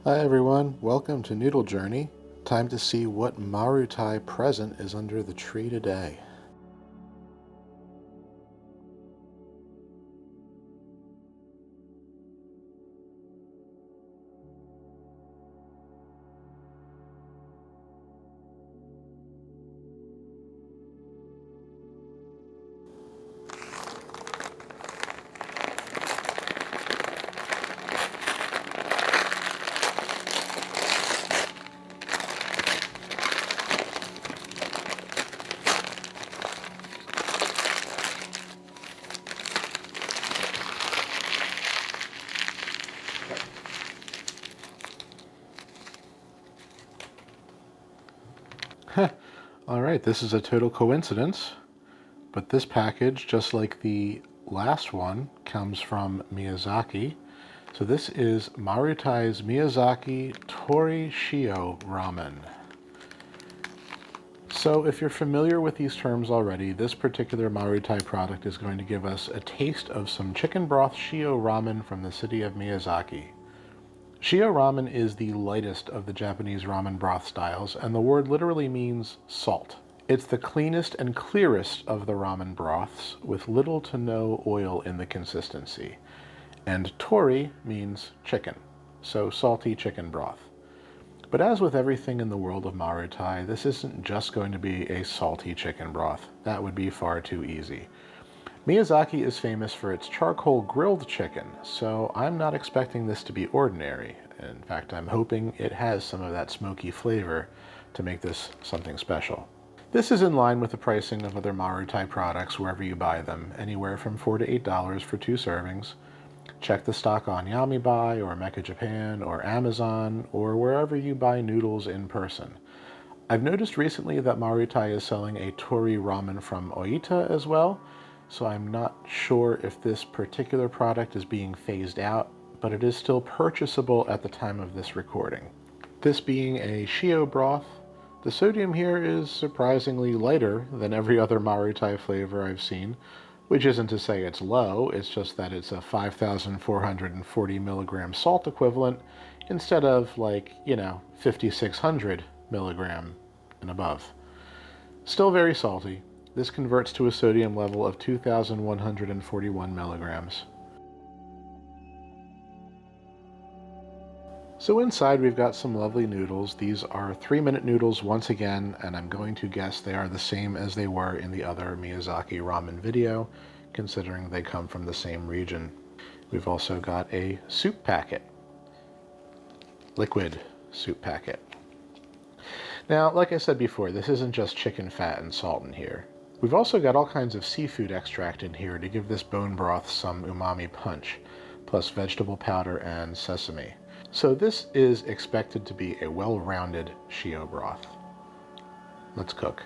Hi everyone, welcome to Noodle Journey. Time to see what Marutai present is under the tree today. Alright, this is a total coincidence, but this package, just like the last one, comes from Miyazaki. So this is Marutai's Miyazaki Tori Shio Ramen. So if you're familiar with these terms already, this particular Marutai product is going to give us a taste of some chicken broth Shio Ramen from the city of Miyazaki. Shio Ramen is the lightest of the Japanese ramen broth styles, and the word literally means salt. It's the cleanest and clearest of the ramen broths, with little to no oil in the consistency. And tori means chicken, so salty chicken broth. But as with everything in the world of Marutai, this isn't just going to be a salty chicken broth. That would be far too easy. Miyazaki is famous for its charcoal grilled chicken, so I'm not expecting this to be ordinary. In fact, I'm hoping it has some of that smoky flavor to make this something special. This is in line with the pricing of other Marutai products wherever you buy them, anywhere from $4 to $8 for 2 servings. Check the stock on Yamibuy or Mecca Japan or Amazon or wherever you buy noodles in person. I've noticed recently that Marutai is selling a tori ramen from Oita as well, so I'm not sure if this particular product is being phased out, but it is still purchasable at the time of this recording. This being a Shio broth, the sodium here is surprisingly lighter than every other Marutai flavor I've seen, which isn't to say it's low, it's just that it's a 5,440 milligram salt equivalent instead of 5,600 milligram and above. Still very salty. This converts to a sodium level of 2,141 milligrams. So inside we've got some lovely noodles. These are 3-minute noodles once again, and I'm going to guess they are the same as they were in the other Miyazaki ramen video, considering they come from the same region. We've also got a soup packet. Liquid soup packet. Now, like I said before, this isn't just chicken fat and salt in here. We've also got all kinds of seafood extract in here to give this bone broth some umami punch, plus vegetable powder and sesame. So this is expected to be a well-rounded Shio broth. Let's cook.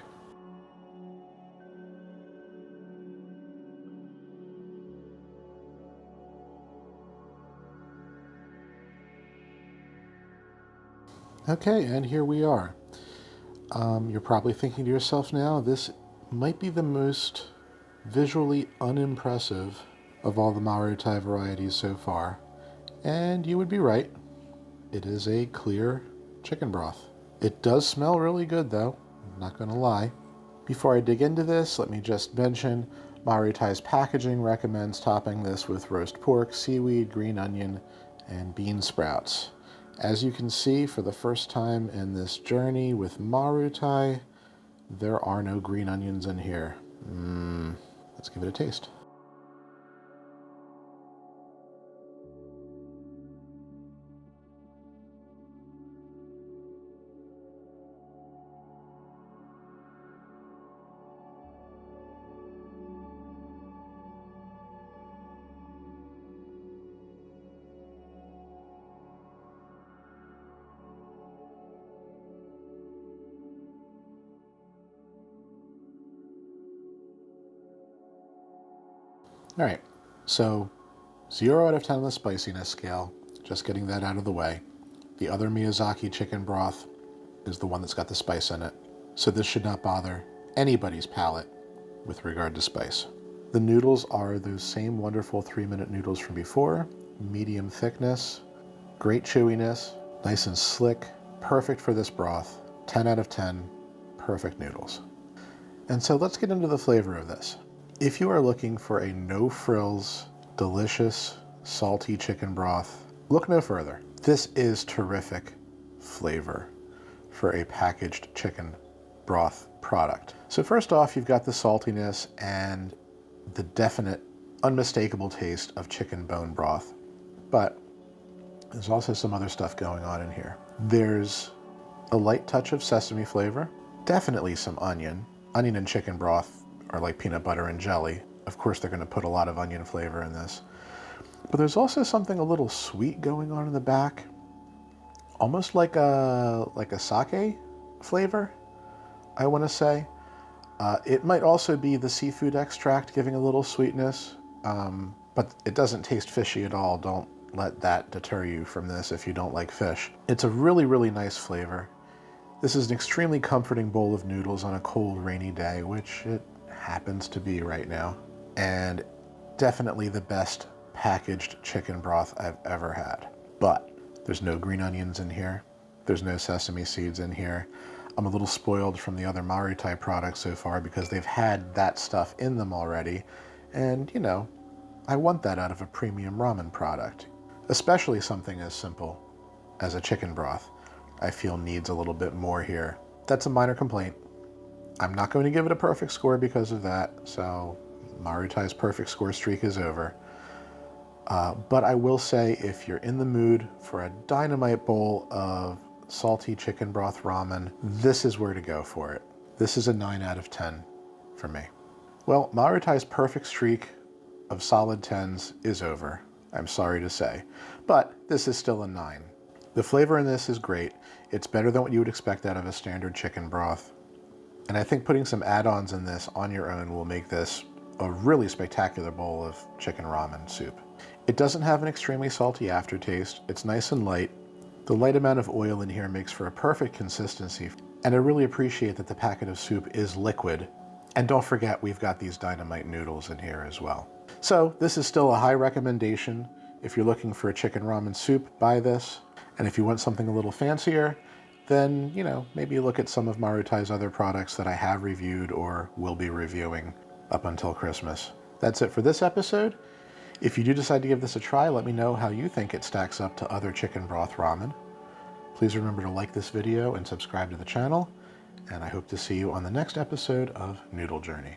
Okay, and here we are. You're probably thinking to yourself now, this might be the most visually unimpressive of all the Marutai varieties so far. And you would be right. It is a clear chicken broth. It does smell really good though, I'm not gonna lie. Before I dig into this, let me just mention Marutai's packaging recommends topping this with roast pork, seaweed, green onion, and bean sprouts. As you can see, for the first time in this journey with Marutai, there are no green onions in here. Let's give it a taste. All right, so 0 out of 10 on the spiciness scale, just getting that out of the way. The other Miyazaki chicken broth is the one that's got the spice in it, so this should not bother anybody's palate with regard to spice. The noodles are those same wonderful 3-minute noodles from before, medium thickness, great chewiness, Nice and slick, perfect for this broth. 10 out of 10, perfect noodles. And so let's get into the flavor of this. If you are looking for a no-frills, delicious, salty chicken broth, look no further. This is terrific flavor for a packaged chicken broth product. So first off, you've got the saltiness and the definite, unmistakable taste of chicken bone broth. But there's also some other stuff going on in here. There's a light touch of sesame flavor, definitely some onion. Onion and chicken broth are like peanut butter and jelly. Of course, they're going to put a lot of onion flavor in this. But there's also something a little sweet going on in the back, almost like a sake flavor, I want to say. It might also be the seafood extract giving a little sweetness, but it doesn't taste fishy at all. Don't let that deter you from this if you don't like fish. It's a really, really nice flavor. This is an extremely comforting bowl of noodles on a cold, rainy day, which it happens to be right now. And definitely the best packaged chicken broth I've ever had. But there's no green onions in here. There's no sesame seeds in here. I'm a little spoiled from the other Marutai products so far because they've had that stuff in them already. And, you know, I want that out of a premium ramen product, especially something as simple as a chicken broth. I feel needs a little bit more here. That's a minor complaint. I'm not going to give it a perfect score because of that, so Marutai's perfect score streak is over. But I will say, if you're in the mood for a dynamite bowl of salty chicken broth ramen, this is where to go for it. This is a 9 out of 10 for me. Well, Marutai's perfect streak of solid 10s is over, I'm sorry to say, but this is still a 9. The flavor in this is great. It's better than what you would expect out of a standard chicken broth. And I think putting some add-ons in this on your own will make this a really spectacular bowl of chicken ramen soup. It doesn't have an extremely salty aftertaste. It's nice and light. The light amount of oil in here makes for a perfect consistency. And I really appreciate that the packet of soup is liquid. And don't forget, we've got these dynamite noodles in here as well. So this is still a high recommendation. If you're looking for a chicken ramen soup, buy this. And if you want something a little fancier, then, you know, maybe look at some of Marutai's other products that I have reviewed or will be reviewing up until Christmas. That's it for this episode. If you do decide to give this a try, let me know how you think it stacks up to other chicken broth ramen. Please remember to like this video and subscribe to the channel, and I hope to see you on the next episode of Noodle Journey.